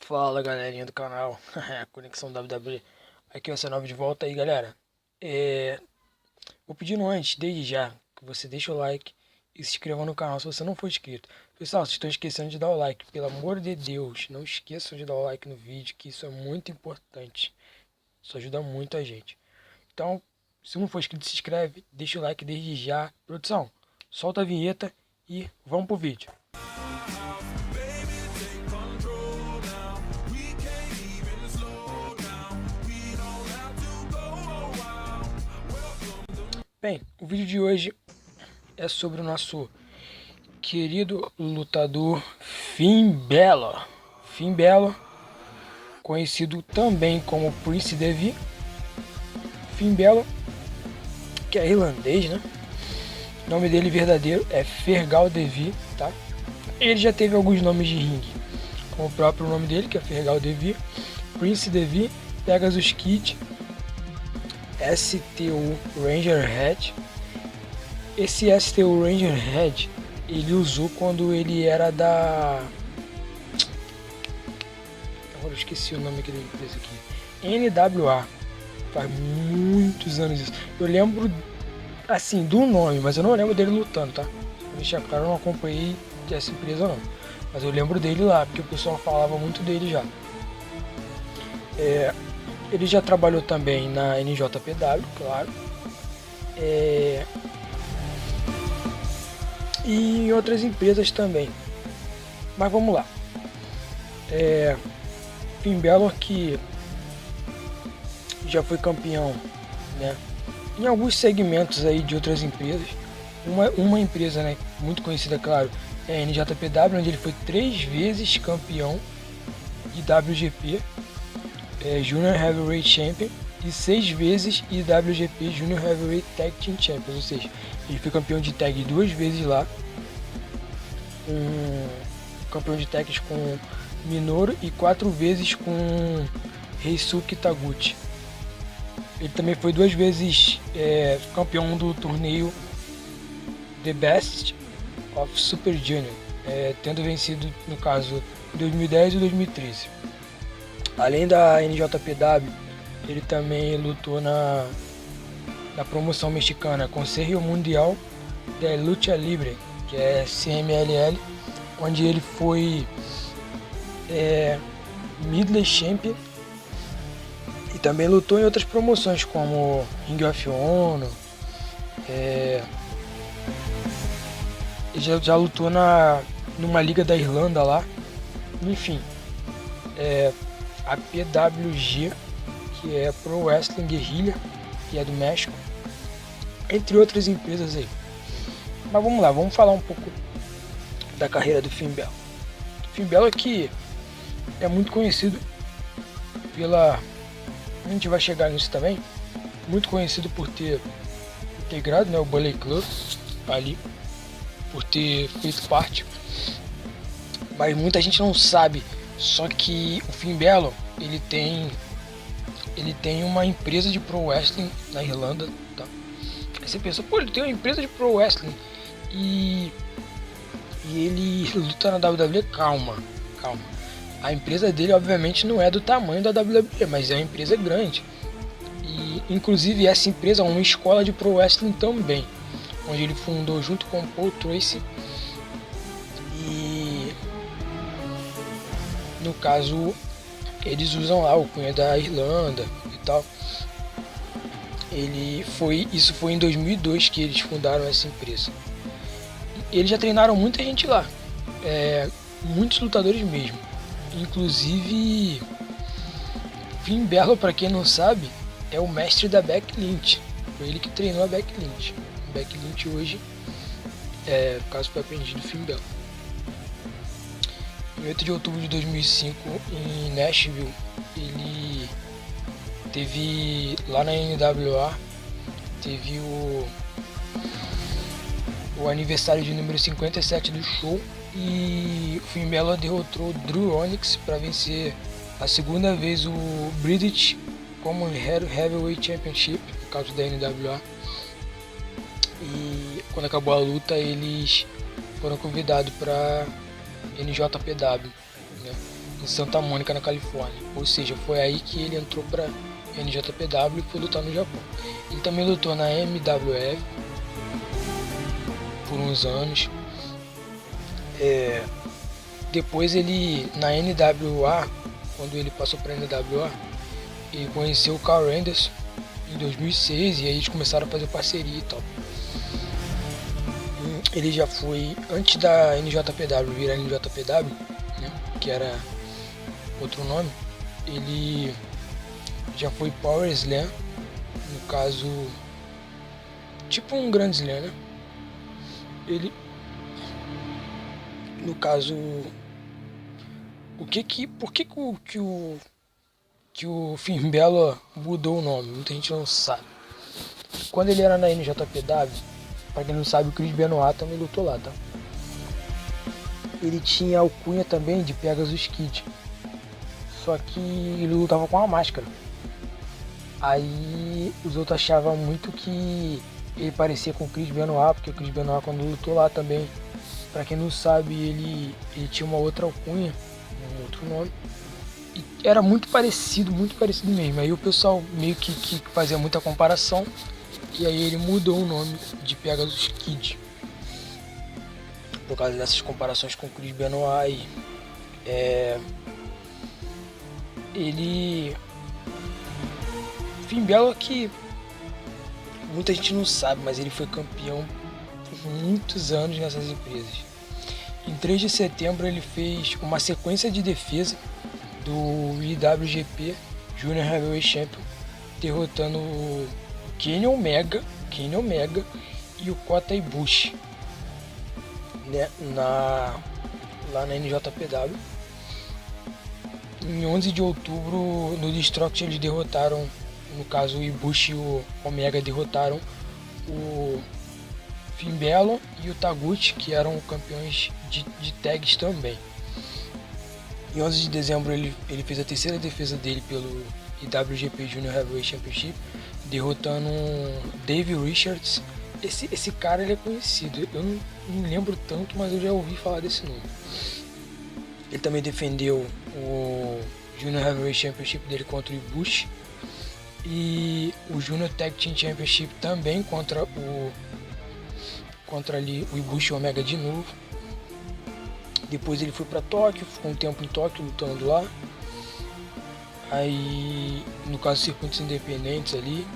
Fala galerinha do canal, Conexão WWE, aqui é o Senov de volta aí galera. Vou pedindo antes, desde já, que você deixe o like e se inscreva no canal se você não for inscrito. Pessoal, vocês estão esquecendo de dar o like, pelo amor de Deus, não esqueçam de dar o like no vídeo, que isso é muito importante, isso ajuda muito a gente. Então, se não for inscrito, se inscreve, deixa o like desde já. Produção, solta a vinheta e vamos pro vídeo. Bem, o vídeo de hoje é sobre o nosso querido lutador Finn Balor. Finn Balor, conhecido também como Prince Devi. Finn Balor, que é irlandês, né? O nome dele verdadeiro é Fergal Devi, tá? Ele já teve alguns nomes de ringue, como o próprio nome dele, que é Fergal Devi, Prince Devi, Pegasus Kid, STU Ranger Head. Esse STU Ranger Head ele usou quando ele era da... Agora eu esqueci o nome daquele empresa aqui. NWA. Faz muitos anos isso. Eu lembro assim do nome, mas eu não lembro dele lutando, tá? Vou deixar claro, eu não acompanhei essa empresa não. Mas eu lembro dele lá, porque o pessoal falava muito dele já. Ele já trabalhou também na NJPW, claro. E em outras empresas também. Mas vamos lá. Finn Balor, que já foi campeão, né, em alguns segmentos aí de outras empresas. Uma empresa, né, muito conhecida, claro, é a NJPW, onde ele foi 3 vezes campeão de WGP, Junior Heavyweight Champion, e 6 vezes IWGP Junior Heavyweight Tag Team Champions, ou seja, ele foi campeão de tag 2 vezes lá, campeão de tags com Minoru e 4 vezes com Heisuke Taguchi. Ele também foi 2 vezes campeão do torneio The Best of Super Junior, tendo vencido, no caso, em 2010 e 2013. Além da NJPW, ele também lutou na promoção mexicana Conselho Mundial de Lucha Libre, que é CMLL, onde ele foi Midley Champion, e também lutou em outras promoções como Ring of Honor. Ele já lutou numa liga da Irlanda lá, enfim. A PWG, que é Pro Wrestling Guerrilla, que é do México, entre outras empresas aí. Mas vamos lá, vamos falar um pouco da carreira do Finn Balor. Finn Balor, que é muito conhecido pela... A gente vai chegar nisso também. Muito conhecido por ter integrado, né, o Bullet Club ali, por ter feito parte. Mas muita gente não sabe. Só que o Finn Balor, ele tem uma empresa de Pro Wrestling na Irlanda, tá? Aí você pensa, pô, ele tem uma empresa de Pro Wrestling e ele luta na WWE. Calma. A empresa dele, obviamente, não é do tamanho da WWE, mas é uma empresa grande. E, inclusive, essa empresa é uma escola de Pro Wrestling também, onde ele fundou junto com o Paul Tracy. E, no caso, eles usam lá o cunha da Irlanda e tal. Isso foi em 2002 que eles fundaram essa empresa. Eles já treinaram muita gente lá, muitos lutadores mesmo. Inclusive, Finn Balor, para quem não sabe, é o mestre da Becky Lynch. Foi ele que treinou a Becky Lynch. Becky Lynch hoje, no caso, foi aprendido do Finn Balor. Em 8 de outubro de 2005, em Nashville, ele teve, lá na NWA, teve o aniversário de número 57 do show, e o Finn Balor derrotou Drew Onyx para vencer a segunda vez o British Common Heavyweight Championship, no caso da NWA. E quando acabou a luta, eles foram convidados para NJPW, né? em Santa Mônica, na Califórnia. Ou seja, foi aí que ele entrou para NJPW e foi lutar no Japão. Ele também lutou na MWF por uns anos. Depois ele, na NWA, quando ele passou para NWA, ele conheceu o Carl Anderson em 2006 e aí eles começaram a fazer parceria e tal. Ele já foi, antes da NJPW virar NJPW, né, que era outro nome, ele já foi Power Slam, no caso, tipo um Grand Slam, né? Ele, no caso, por que o Finn Balor mudou o nome? Muita gente não sabe. Quando ele era na NJPW, pra quem não sabe, o Chris Benoit também lutou lá, tá? Ele tinha a alcunha também de Pegasus Kid, só que ele lutava com a máscara. Aí os outros achavam muito que ele parecia com o Chris Benoit, porque o Chris Benoit, quando lutou lá também, pra quem não sabe, ele tinha uma outra alcunha, um outro nome, e era muito parecido mesmo. Aí o pessoal meio que fazia muita comparação, e aí ele mudou o nome de Pegasus Kid por causa dessas comparações com o Chris Benoit. Finn Balor, que muita gente não sabe, mas ele foi campeão por muitos anos nessas empresas. Em 3 de setembro ele fez uma sequência de defesa do IWGP Junior Heavyweight Champion, derrotando o Kenny Omega e o Kota Ibushi, né, lá na NJPW. Em 11 de outubro, no Destruction, eles derrotaram, no caso o Ibushi e o Omega derrotaram o Finn Balor e o Taguchi, que eram campeões de tags também. Em 11 de dezembro ele fez a terceira defesa dele pelo IWGP Junior Heavyweight Championship, derrotando Dave Richards. Esse cara, ele é conhecido, eu não lembro tanto, mas eu já ouvi falar desse nome. Ele também defendeu o Junior Heavyweight Championship dele contra o Ibushi e o Junior Tag Team Championship também contra ali o Ibushi e o Omega de novo. Depois ele foi para Tóquio, ficou um tempo em Tóquio lutando lá. Aí, no caso, circuitos independentes ali,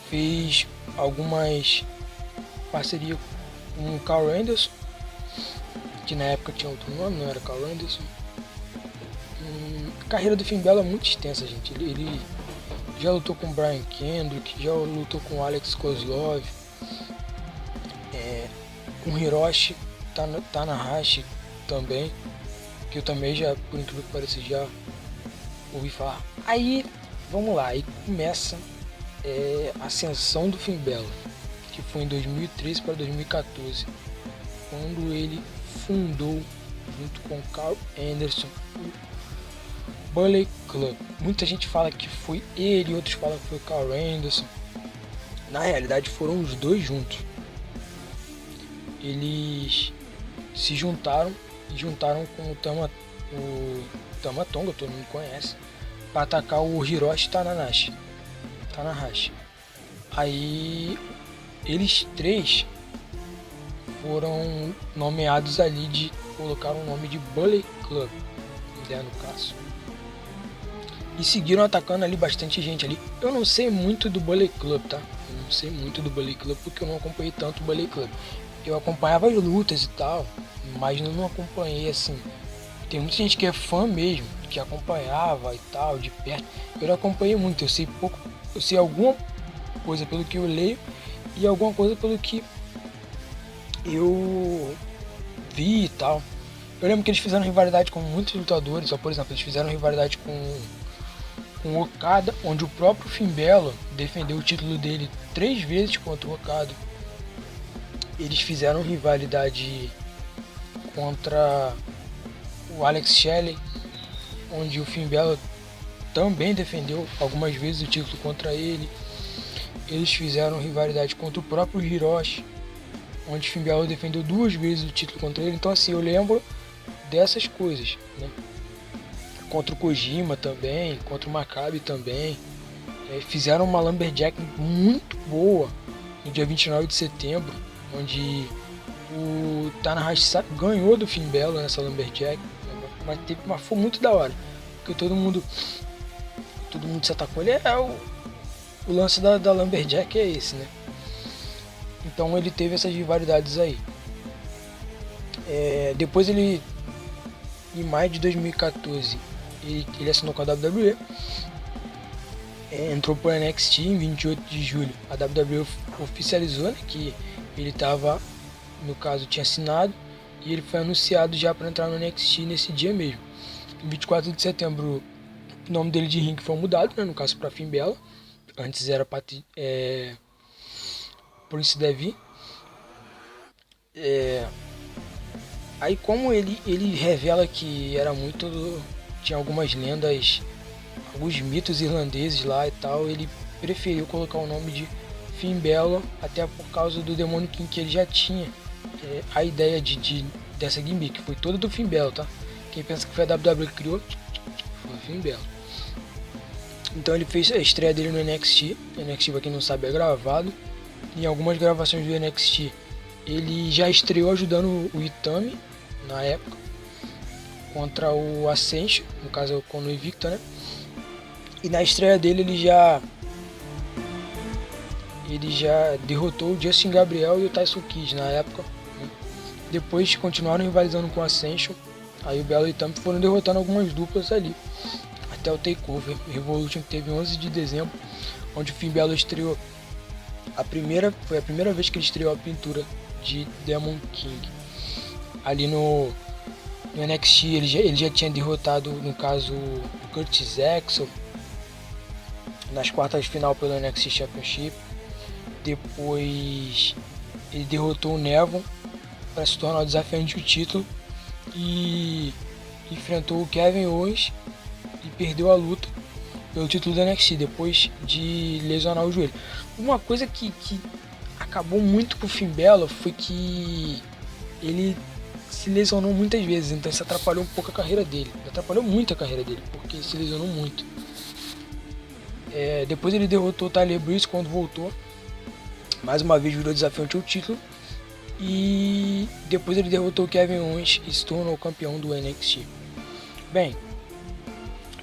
fez algumas parcerias com o Carl Anderson, que na época tinha outro nome, não era Carl Anderson. A carreira do Finn Balor é muito extensa, gente. Ele já lutou com o Brian Kendrick, já lutou com o Alex Kozlov, com o Hiroshi Tanahashi também, que eu também já, por incrível que pareça, já ouvi falar. Aí, vamos lá, aí começa a ascensão do Finn Balor, que foi em 2013 para 2014, quando ele fundou, junto com Carl Anderson, o Bullet Club. Muita gente fala que foi ele, outros falam que foi Carl Anderson. Na realidade foram os dois juntos. Eles se juntaram com o Tama Tonga, todo mundo conhece, para atacar o Hiroshi Tanahashi. Aí eles três foram nomeados ali, de colocar o nome de Bullet Club, né, no caso. E seguiram atacando ali bastante gente ali. Eu não sei muito do Bullet Club, tá? Eu não sei muito do Bullet Club porque eu não acompanhei tanto o Bullet Club. Eu acompanhava as lutas e tal, mas eu não acompanhei assim. Tem muita gente que é fã mesmo, que acompanhava e tal, de perto. Eu não acompanhei muito, eu sei pouco, eu sei alguma coisa pelo que eu leio e alguma coisa pelo que eu vi e tal. Eu lembro que eles fizeram rivalidade com muitos lutadores, ó, por exemplo, eles fizeram rivalidade com o Okada, onde o próprio Finn Balor defendeu o título dele 3 vezes contra o Okada. Eles fizeram rivalidade contra o Alex Shelley, onde o Finn Balor também defendeu algumas vezes o título contra ele. Eles fizeram rivalidade contra o próprio Hiroshi, onde o Finn Balor defendeu 2 vezes o título contra ele. Então assim, eu lembro dessas coisas, né? Contra o Kojima também, contra o Maccabi também. Fizeram uma Lumberjack muito boa no dia 29 de setembro, onde o Tanahashi ganhou do Finn Balor nessa Lumberjack, mas foi muito da hora, porque todo mundo se atacou. O lance da Lumberjack é esse, né? Então ele teve essas rivalidades aí. Depois em maio de 2014, ele assinou com a WWE, entrou para o NXT em 28 de julho. A WWE oficializou, né, que ele estava, no caso, tinha assinado, e ele foi anunciado já para entrar no NXT nesse dia mesmo. Em 24 de setembro, o nome dele de ringue foi mudado, né, no caso para Finn Balor. Antes era Prince Devi. Aí como ele revela que era tinha algumas lendas, alguns mitos irlandeses lá e tal, ele preferiu colocar o nome de Finn Balor, até por causa do Demônio King, que ele já tinha a ideia dessa gimmick, foi toda do Finn Balor, tá? Quem pensa que foi a WWE que criou, foi o Finn Balor. Então ele fez a estreia dele no NXT. O NXT, pra quem não sabe, é gravado. Em algumas gravações do NXT, ele já estreou ajudando o Itami, na época, contra o Ascension, no caso com o Invicta, né? E na estreia dele ele já derrotou o Justin Gabriel e o Tyson Kidd na época, né? Depois continuaram rivalizando com o Ascension. Aí o Balor e o Itami foram derrotando algumas duplas ali, até o Takeover Revolution, que teve 11 de dezembro, onde o Finn Balor estreou foi a primeira vez que ele estreou a pintura de Demon King. Ali no NXT ele já tinha derrotado, no caso, o Curtis Axel nas quartas de final pelo NXT Championship. Depois ele derrotou o Neville para se tornar o desafiante do título, e enfrentou o Kevin Owens e perdeu a luta pelo título do NXT depois de lesionar o joelho. Uma coisa que acabou muito com o Finn Balor foi que ele se lesionou muitas vezes, então isso atrapalhou um pouco a carreira dele. Atrapalhou muito a carreira dele, porque ele se lesionou muito. Depois ele derrotou o Tyler Breeze quando voltou. Mais uma vez virou desafiante ao título. E depois ele derrotou o Kevin Owens e se tornou campeão do NXT. Bem,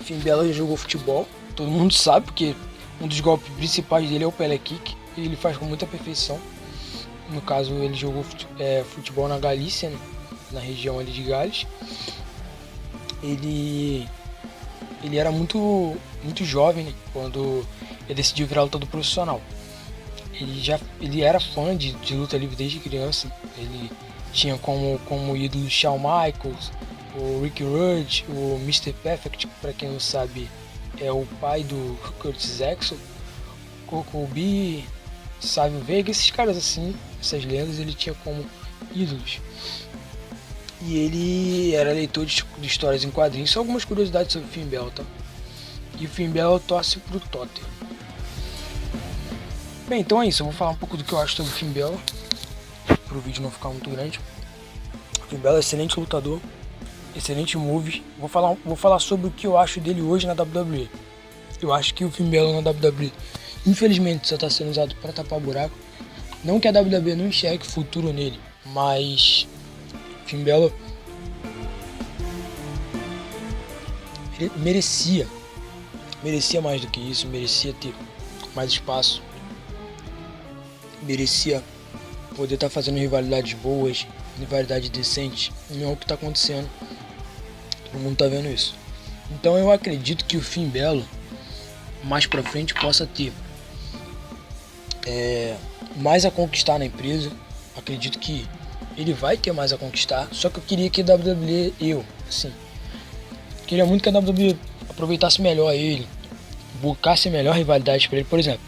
Finn Balor jogou futebol, todo mundo sabe, porque um dos golpes principais dele é o Pele Kick, e ele faz com muita perfeição. No caso, ele jogou futebol na Galícia, né? Na região ali de Gales. Ele era muito jovem, né? Quando ele decidiu virar lutador profissional. Ele era fã de luta livre desde criança. Ele tinha como ídolo Shawn Michaels, o Ricky Rude, o Mr. Perfect, para quem não sabe, é o pai do Curtis Axel, Coco B, Savio Vega, esses caras assim, essas lendas ele tinha como ídolos. E ele era leitor de histórias em quadrinhos. Só algumas curiosidades sobre o Finn Balor, tá? E o Finn Balor torce pro Tottenham. Bem, então é isso. Eu vou falar um pouco do que eu acho sobre o Finn Balor, pro vídeo não ficar muito grande. O Finn Balor é excelente lutador, excelente move. Vou falar sobre o que eu acho dele hoje na WWE. Eu acho que o Finn Balor na WWE, infelizmente, só está sendo usado para tapar buraco. Não que a WWE não enxergue futuro nele, mas Finn Balor merecia mais do que isso, merecia ter mais espaço, merecia poder estar fazendo rivalidades boas, rivalidade decente. Não é o que está acontecendo, todo mundo está vendo isso. Então eu acredito que o Finn Balor mais pra frente possa ter mais a conquistar na empresa. Acredito que ele vai ter mais a conquistar, só que eu queria que a WWE, queria muito que a WWE aproveitasse melhor ele, buscasse melhor rivalidade para ele. Por exemplo,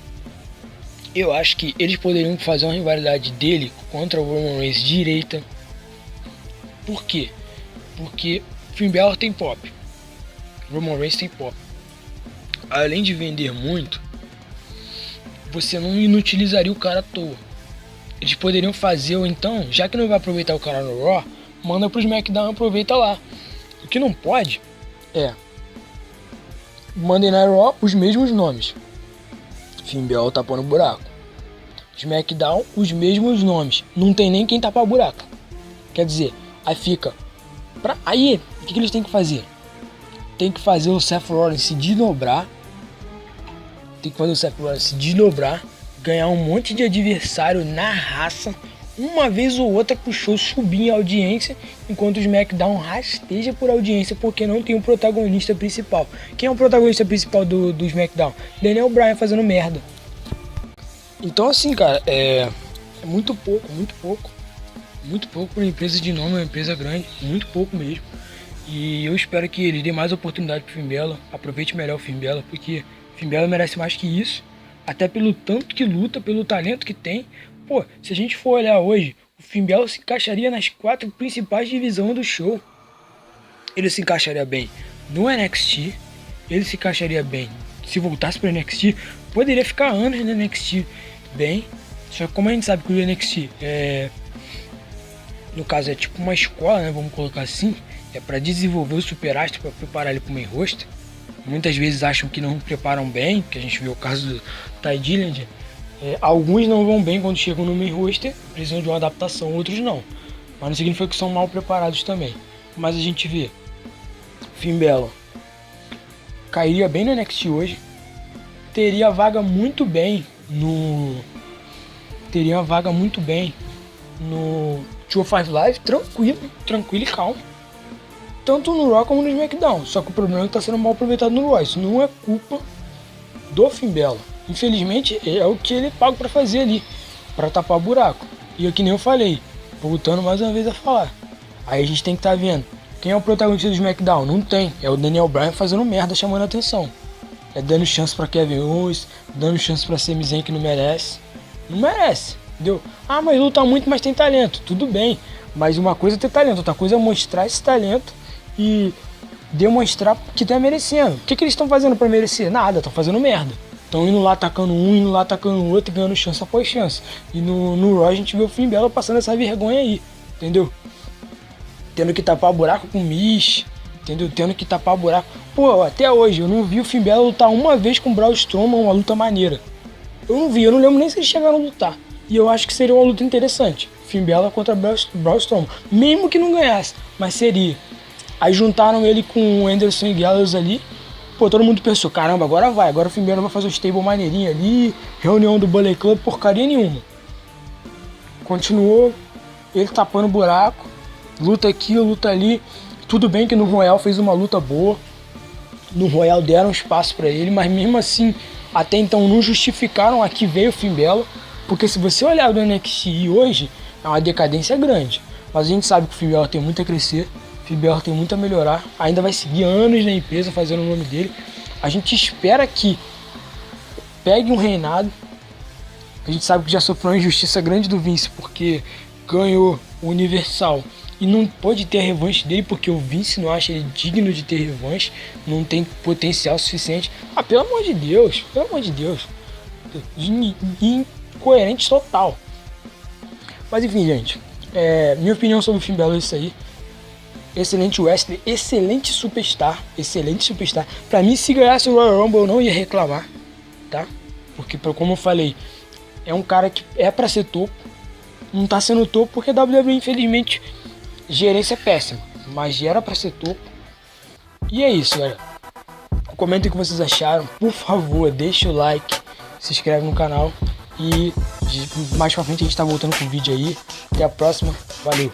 eu acho que eles poderiam fazer uma rivalidade dele contra o Roman Reigns direita. Por quê? Porque Finn Balor tem pop, Roman Reigns tem pop. Além de vender muito, você não inutilizaria o cara à toa. Eles poderiam fazer, ou então, já que não vai aproveitar o cara no Raw, manda pro SmackDown, aproveita lá. O que não pode é Monday Night Raw, os mesmos nomes. Finn Balor tapando o buraco. SmackDown, os mesmos nomes. Não tem nem quem tapar o buraco. Quer dizer, aí fica... Aí, o que eles têm que fazer? Tem que fazer o Seth Rollins se desdobrar. Ganhar um monte de adversário na raça. Uma vez ou outra pro show subir em audiência, enquanto o SmackDown rasteja por audiência porque não tem um protagonista principal. Quem é o protagonista principal do SmackDown? Daniel Bryan fazendo merda. Então assim, cara, é muito pouco para uma empresa de nome, uma empresa grande, muito pouco mesmo. E eu espero que ele dê mais oportunidade pro Finn Balor, aproveite melhor o Finn Balor, porque o Finn Balor merece mais que isso, até pelo tanto que luta, pelo talento que tem. Pô, se a gente for olhar hoje, o Finn Balor se encaixaria nas 4 principais divisões do show. Ele se encaixaria bem no NXT, ele se encaixaria bem, se voltasse para NXT, poderia ficar anos no NXT bem, só que como a gente sabe que o NXT no caso é tipo uma escola, né, vamos colocar assim, é para desenvolver o superastro, para preparar ele para o main roster. Muitas vezes acham que não preparam bem, que a gente vê o caso do Ty Dillinger. Alguns não vão bem quando chegam no main roster, precisam de uma adaptação, outros não. Mas não significa que são mal preparados também. Mas a gente vê, Finn Balor cairia bem no NXT hoje, teria vaga muito bem no 205 Live, tranquilo e calmo. Tanto no Raw como no SmackDown. Só que o problema é que está sendo mal aproveitado no Raw. Isso não é culpa do Finn Balor. Infelizmente é o que ele paga para fazer ali, para tapar buraco. E é que nem eu falei, voltando mais uma vez a falar. Aí a gente tem que estar vendo quem é o protagonista do SmackDown. Não tem. É o Daniel Bryan fazendo merda, chamando a atenção. É dando chance para Kevin Owens, dando chance para Sami Zayn que não merece. Não merece, entendeu? Ah, mas luta muito, mas tem talento. Tudo bem, mas uma coisa é ter talento, outra coisa é mostrar esse talento e demonstrar que tá merecendo. O que eles estão fazendo para merecer? Nada, estão fazendo merda. Estão indo lá atacando um, indo lá atacando o outro e ganhando chance após chance. E no Raw a gente vê o Finn Balor passando essa vergonha aí, entendeu? Tendo que tapar buraco com o Miz, entendeu? Tendo que tapar buraco. Pô, até hoje eu não vi o Finn Balor lutar uma vez com o Braun Strowman, uma luta maneira. Eu não vi, eu não lembro nem se eles chegaram a lutar. E eu acho que seria uma luta interessante. Finn Balor contra Braun Strowman. Mesmo que não ganhasse, mas seria. Aí juntaram ele com o Anderson e Gallows ali. Pô, todo mundo pensou, caramba, agora vai. Agora o Finn Balor vai fazer o stable maneirinho ali. Reunião do Bullet Club, porcaria nenhuma. Continuou, ele tapando buraco. Luta aqui, luta ali. Tudo bem que no Royal fez uma luta boa. No Royal deram espaço pra ele, mas mesmo assim, até então não justificaram a que veio o Finn Balor. Porque se você olhar do NXT hoje, é uma decadência grande. Mas a gente sabe que o Finn Balor tem muito a crescer. O Finn Balor tem muito a melhorar. Ainda vai seguir anos na empresa fazendo o nome dele. A gente espera que pegue um reinado. A gente sabe que já sofreu uma injustiça grande do Vince, porque ganhou o Universal e não pôde ter a revanche dele, porque o Vince não acha ele digno de ter revanche, não tem potencial suficiente. Ah, pelo amor de Deus, incoerente total. Mas enfim, gente, minha opinião sobre o Finn Balor é isso aí. Excelente wrestler, excelente superstar. Pra mim, se ganhasse o Royal Rumble eu não ia reclamar, tá? Porque, como eu falei, é um cara que é pra ser topo. Não tá sendo topo porque a WWE, infelizmente, gerência é péssima, mas era pra ser topo. E é isso, galera. Comentem o que vocês acharam. Por favor, deixa o like, se inscreve no canal. E mais pra frente a gente tá voltando com o vídeo aí. Até a próxima. Valeu!